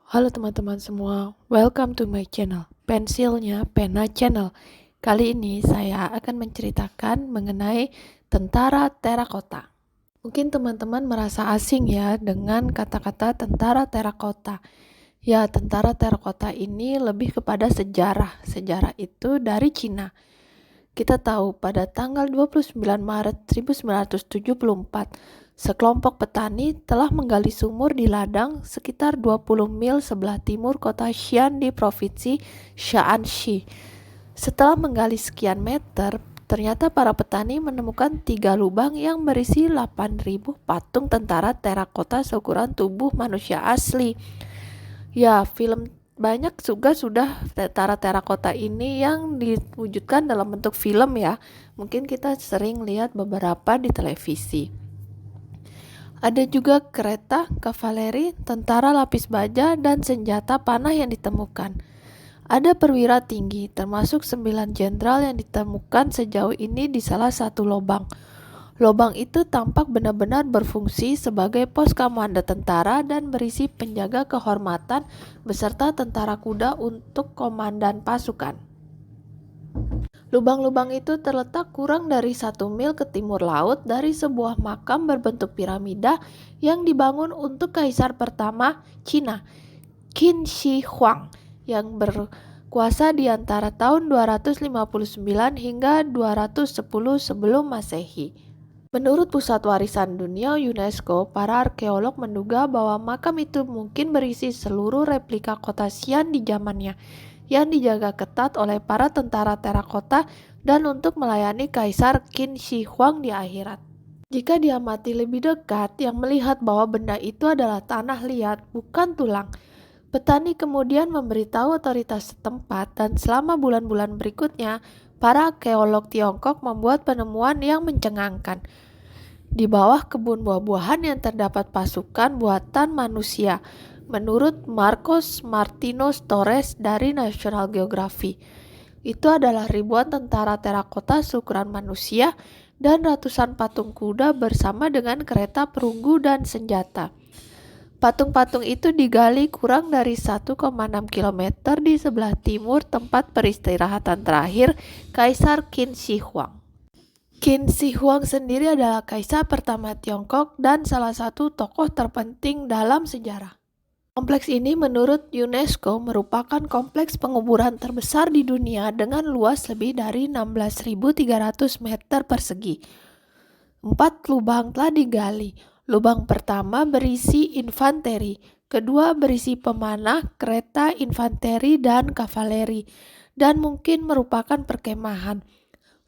Halo teman-teman semua, welcome to my channel, Pensilnya Pena Channel. Kali ini saya akan menceritakan mengenai tentara terakota. Mungkin teman-teman merasa asing ya dengan kata-kata tentara terakota. Ya, tentara terakota ini lebih kepada sejarah. Sejarah itu dari Cina. Kita tahu pada tanggal 29 Maret 1974, sekelompok petani telah menggali sumur di ladang sekitar 20 mil sebelah timur kota Xi'an di provinsi Shaanxi. Setelah menggali sekian meter, ternyata para petani menemukan 3 lubang yang berisi 8.000 patung tentara terakota seukuran tubuh manusia asli. Ya, banyak juga sudah tentara terakota ini yang diwujudkan dalam bentuk film ya. Mungkin kita sering lihat beberapa di televisi. Ada juga kereta, kavaleri, tentara lapis baja, dan senjata panah yang ditemukan. Ada perwira tinggi, termasuk 9 jenderal yang ditemukan sejauh ini di salah satu lubang. Lubang itu tampak benar-benar berfungsi sebagai pos komando tentara dan berisi penjaga kehormatan beserta tentara kuda untuk komandan pasukan. Lubang-lubang itu terletak kurang dari 1 mil ke timur laut dari sebuah makam berbentuk piramida yang dibangun untuk Kaisar pertama Cina, Qin Shi Huang, yang berkuasa di antara tahun 259 hingga 210 sebelum Masehi. Menurut Pusat Warisan Dunia UNESCO, para arkeolog menduga bahwa makam itu mungkin berisi seluruh replika kota Xi'an di zamannya, yang dijaga ketat oleh para tentara terakota dan untuk melayani Kaisar Qin Shi Huang di akhirat. Jika diamati lebih dekat, yang melihat bahwa benda itu adalah tanah liat, bukan tulang. Petani kemudian memberitahu otoritas setempat dan selama bulan-bulan berikutnya, para arkeolog Tiongkok membuat penemuan yang mencengangkan. Di bawah kebun buah-buahan yang terdapat pasukan buatan manusia, menurut Marcos Martinos Torres dari National Geographic. Itu adalah ribuan tentara terakota seukuran manusia dan ratusan patung kuda bersama dengan kereta perunggu dan senjata. Patung-patung itu digali kurang dari 1,6 km di sebelah timur tempat peristirahatan terakhir Kaisar Qin Shi Huang. Qin Shi Huang sendiri adalah kaisar pertama Tiongkok dan salah satu tokoh terpenting dalam sejarah. Kompleks ini menurut UNESCO merupakan kompleks penguburan terbesar di dunia dengan luas lebih dari 16.300 meter persegi. 4 lubang telah digali. Lubang pertama berisi infanteri, kedua berisi pemanah, kereta infanteri dan kavaleri, dan mungkin merupakan perkemahan.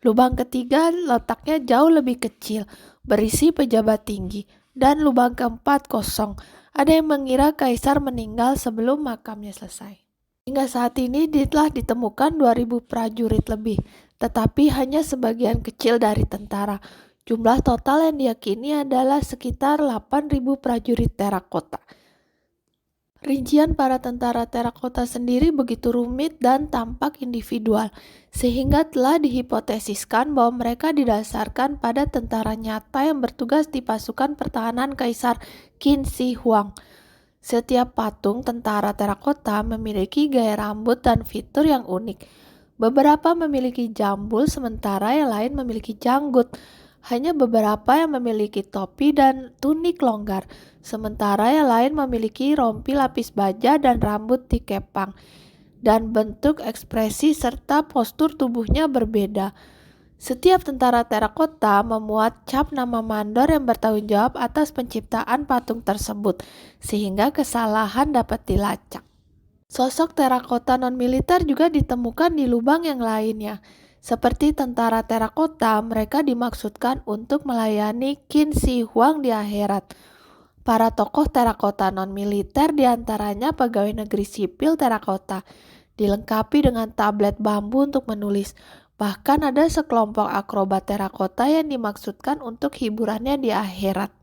Lubang ketiga letaknya jauh lebih kecil, berisi pejabat tinggi, dan lubang keempat kosong. Ada yang mengira kaisar meninggal sebelum makamnya selesai. Hingga saat ini telah ditemukan 2.000 prajurit lebih, tetapi hanya sebagian kecil dari tentara. Jumlah total yang diyakini adalah sekitar 8.000 prajurit terakota. Rincian para tentara terakota sendiri begitu rumit dan tampak individual, sehingga telah dihipotesiskan bahwa mereka didasarkan pada tentara nyata yang bertugas di pasukan pertahanan Kaisar Qin Shi Huang. Setiap patung tentara terakota memiliki gaya rambut dan fitur yang unik. Beberapa memiliki jambul sementara yang lain memiliki janggut. Hanya beberapa yang memiliki topi dan tunik longgar, sementara yang lain memiliki rompi lapis baja dan rambut dikepang. Dan bentuk ekspresi serta postur tubuhnya berbeda. Setiap tentara terakota memuat cap nama mandor yang bertanggung jawab atas penciptaan patung tersebut, sehingga kesalahan dapat dilacak. Sosok terakota non-militer juga ditemukan di lubang yang lainnya. Seperti tentara terakota, mereka dimaksudkan untuk melayani Qin Shi Huang di akhirat. Para tokoh terakota non-militer diantaranya pegawai negeri sipil terakota, dilengkapi dengan tablet bambu untuk menulis. Bahkan ada sekelompok akrobat terakota yang dimaksudkan untuk hiburannya di akhirat.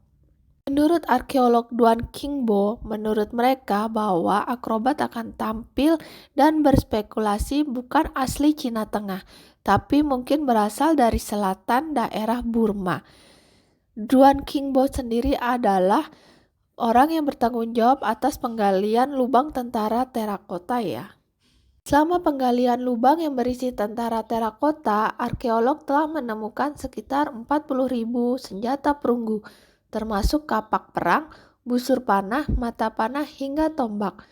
Menurut arkeolog Duan Qingbo, menurut mereka bahwa akrobat akan tampil dan berspekulasi bukan asli Cina Tengah, tapi mungkin berasal dari selatan daerah Burma. Duan Qingbo sendiri adalah orang yang bertanggung jawab atas penggalian lubang tentara terakota ya. Selama penggalian lubang yang berisi tentara terakota, arkeolog telah menemukan sekitar 40.000 senjata perunggu, termasuk kapak perang, busur panah, mata panah, hingga tombak.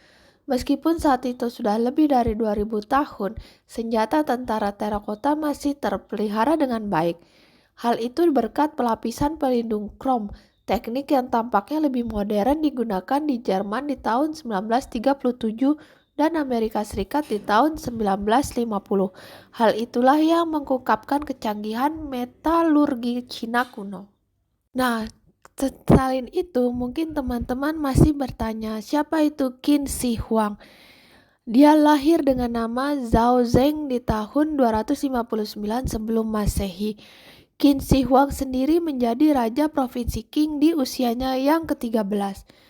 Meskipun saat itu sudah lebih dari 2000 tahun, senjata tentara terakota masih terpelihara dengan baik. Hal itu berkat pelapisan pelindung krom, teknik yang tampaknya lebih modern digunakan di Jerman di tahun 1937 dan Amerika Serikat di tahun 1950. Hal itulah yang mengungkapkan kecanggihan metalurgi Cina kuno. Nah, selain itu, mungkin teman-teman masih bertanya, siapa itu Qin Shi Huang? Dia lahir dengan nama Zhao Zeng di tahun 259 sebelum Masehi. Qin Shi Huang sendiri menjadi raja provinsi Qing di usianya yang ke-13.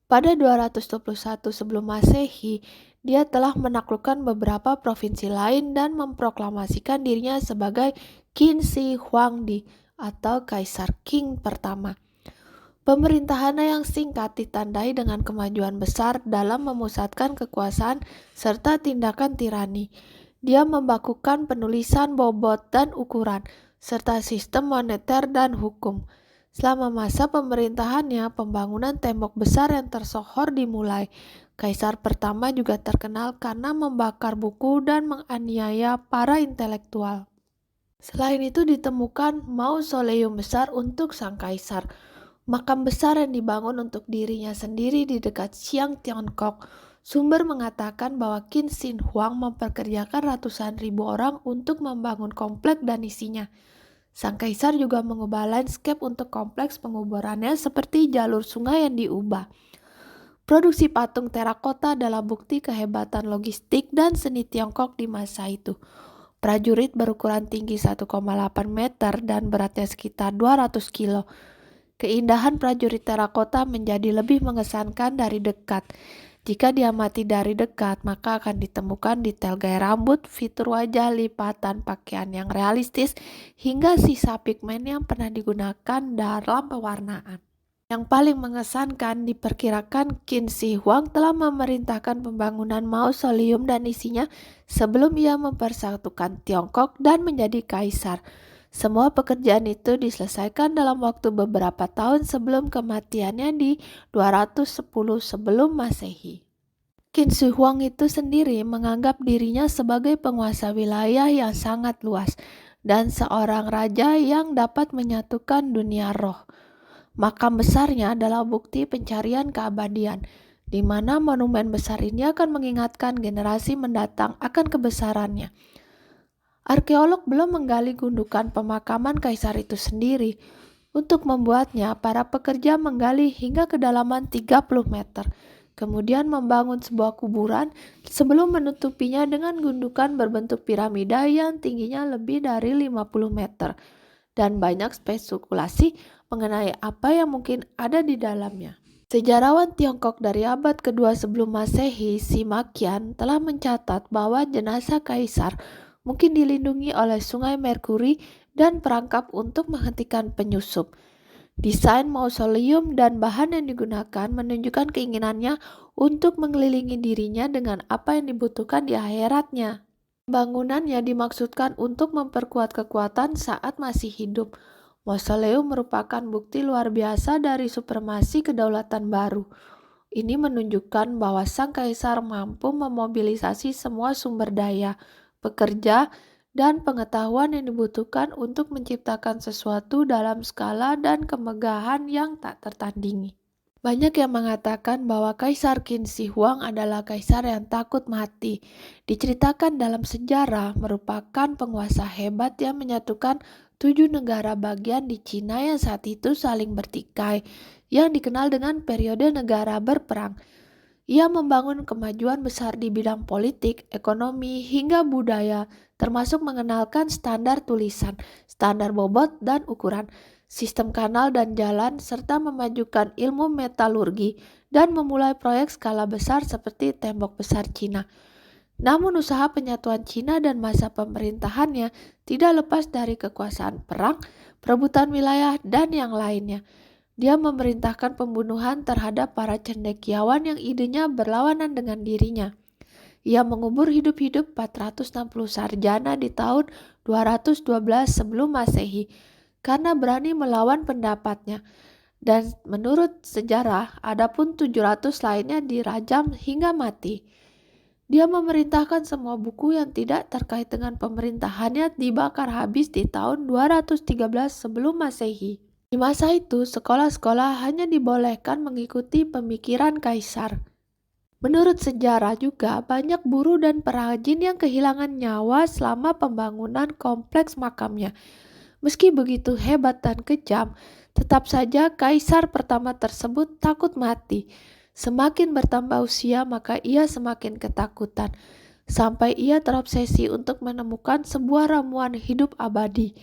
Pada 221 sebelum Masehi, dia telah menaklukkan beberapa provinsi lain dan memproklamasikan dirinya sebagai Qin Shi Huangdi atau Kaisar Qing pertama. Pemerintahannya yang singkat ditandai dengan kemajuan besar dalam memusatkan kekuasaan serta tindakan tirani. Dia membakukan penulisan bobot dan ukuran, serta sistem moneter dan hukum. Selama masa pemerintahannya, pembangunan tembok besar yang tersohor dimulai. Kaisar pertama juga terkenal karena membakar buku dan menganiaya para intelektual. Selain itu ditemukan mausoleum besar untuk sang kaisar. Makam besar yang dibangun untuk dirinya sendiri di dekat Siang Tiongkok. Sumber mengatakan bahwa Qin Shi Huang memperkerjakan ratusan ribu orang untuk membangun kompleks dan isinya. Sang kaisar juga mengubah landscape untuk kompleks penguburannya seperti jalur sungai yang diubah. Produksi patung terakota adalah bukti kehebatan logistik dan seni Tiongkok di masa itu. Prajurit berukuran tinggi 1,8 meter dan beratnya sekitar 200 kilo. Keindahan prajurit terakota menjadi lebih mengesankan dari dekat. Jika diamati dari dekat, maka akan ditemukan detail gaya rambut, fitur wajah, lipatan pakaian yang realistis, hingga sisa pigmen yang pernah digunakan dalam pewarnaan. Yang paling mengesankan diperkirakan Qin Shi Huang telah memerintahkan pembangunan mausoleum dan isinya sebelum ia mempersatukan Tiongkok dan menjadi kaisar. Semua pekerjaan itu diselesaikan dalam waktu beberapa tahun sebelum kematiannya di 210 sebelum Masehi. Qin Shi Huang itu sendiri menganggap dirinya sebagai penguasa wilayah yang sangat luas dan seorang raja yang dapat menyatukan dunia roh. Makam besarnya adalah bukti pencarian keabadian, di mana monumen besar ini akan mengingatkan generasi mendatang akan kebesarannya. Arkeolog belum menggali gundukan pemakaman kaisar itu sendiri. Untuk membuatnya, para pekerja menggali hingga kedalaman 30 meter, kemudian membangun sebuah kuburan sebelum menutupinya dengan gundukan berbentuk piramida yang tingginya lebih dari 50 meter. Dan banyak spekulasi mengenai apa yang mungkin ada di dalamnya. Sejarawan Tiongkok dari abad kedua sebelum Masehi, Sima Qian, telah mencatat bahwa jenazah kaisar mungkin dilindungi oleh sungai Merkuri dan perangkap untuk menghentikan penyusup. Desain mausoleum dan bahan yang digunakan menunjukkan keinginannya untuk mengelilingi dirinya dengan apa yang dibutuhkan di akhiratnya. Bangunannya dimaksudkan untuk memperkuat kekuatan saat masih hidup. Mausoleum merupakan bukti luar biasa dari supremasi kedaulatan baru. Ini menunjukkan bahwa sang kaisar mampu memobilisasi semua sumber daya, pekerja, dan pengetahuan yang dibutuhkan untuk menciptakan sesuatu dalam skala dan kemegahan yang tak tertandingi. Banyak yang mengatakan bahwa Kaisar Qin Shi Huang adalah kaisar yang takut mati. Diceritakan dalam sejarah merupakan penguasa hebat yang menyatukan 7 negara bagian di Cina yang saat itu saling bertikai, yang dikenal dengan periode negara berperang. Ia membangun kemajuan besar di bidang politik, ekonomi, hingga budaya, termasuk mengenalkan standar tulisan, standar bobot dan ukuran, sistem kanal dan jalan, serta memajukan ilmu metalurgi dan memulai proyek skala besar seperti tembok besar Cina. Namun usaha penyatuan Cina dan masa pemerintahannya tidak lepas dari kekuasaan perang, perebutan wilayah, dan yang lainnya. Dia memerintahkan pembunuhan terhadap para cendekiawan yang idenya berlawanan dengan dirinya. Ia mengubur hidup-hidup 460 sarjana di tahun 212 sebelum Masehi karena berani melawan pendapatnya. Dan menurut sejarah, ada pun 700 lainnya dirajam hingga mati. Dia memerintahkan semua buku yang tidak terkait dengan pemerintahannya dibakar habis di tahun 213 sebelum Masehi. Di masa itu, sekolah-sekolah hanya dibolehkan mengikuti pemikiran kaisar. Menurut sejarah juga, banyak buruh dan perajin yang kehilangan nyawa selama pembangunan kompleks makamnya. Meski begitu hebat dan kejam, tetap saja kaisar pertama tersebut takut mati. Semakin bertambah usia, maka ia semakin ketakutan, sampai ia terobsesi untuk menemukan sebuah ramuan hidup abadi.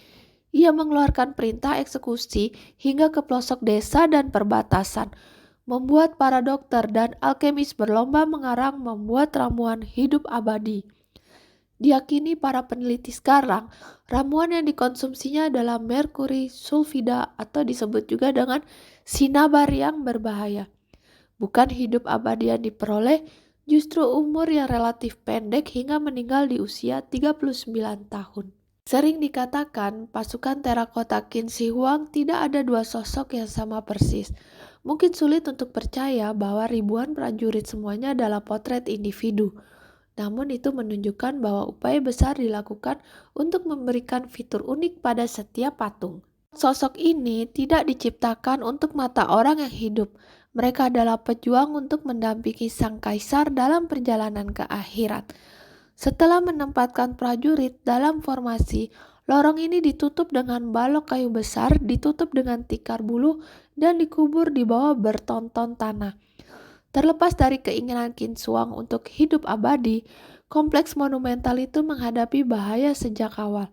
Ia mengeluarkan perintah eksekusi hingga ke pelosok desa dan perbatasan, membuat para dokter dan alkemis berlomba mengarang membuat ramuan hidup abadi. Diyakini para peneliti sekarang, ramuan yang dikonsumsinya adalah merkuri sulfida atau disebut juga dengan sinabar yang berbahaya. Bukan hidup abadi yang diperoleh, justru umur yang relatif pendek hingga meninggal di usia 39 tahun. Sering dikatakan pasukan terakota Qin Shi Huang tidak ada dua sosok yang sama persis. Mungkin sulit untuk percaya bahwa ribuan prajurit semuanya adalah potret individu. Namun itu menunjukkan bahwa upaya besar dilakukan untuk memberikan fitur unik pada setiap patung. Sosok ini tidak diciptakan untuk mata orang yang hidup. Mereka adalah pejuang untuk mendampingi sang kaisar dalam perjalanan ke akhirat. Setelah menempatkan prajurit dalam formasi, lorong ini ditutup dengan balok kayu besar, ditutup dengan tikar bulu, dan dikubur di bawah bertonton tanah. Terlepas dari keinginan Qin Shi untuk hidup abadi, kompleks monumental itu menghadapi bahaya sejak awal.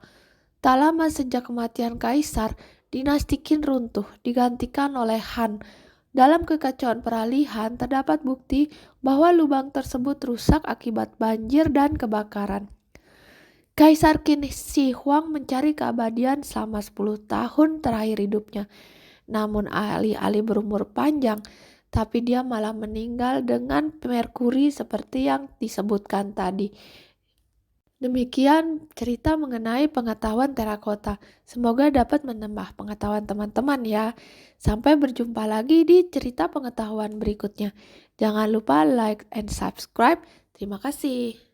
Tak lama sejak kematian kaisar, dinasti Qin runtuh, digantikan oleh Han. Dalam kekacauan peralihan, terdapat bukti bahwa lubang tersebut rusak akibat banjir dan kebakaran. Kaisar Qin Shi Huang mencari keabadian selama 10 tahun terakhir hidupnya. Namun alih-alih berumur panjang, tapi dia malah meninggal dengan merkuri seperti yang disebutkan tadi. Demikian cerita mengenai pengetahuan terakota. Semoga dapat menambah pengetahuan teman-teman ya. Sampai berjumpa lagi di cerita pengetahuan berikutnya. Jangan lupa like and subscribe. Terima kasih.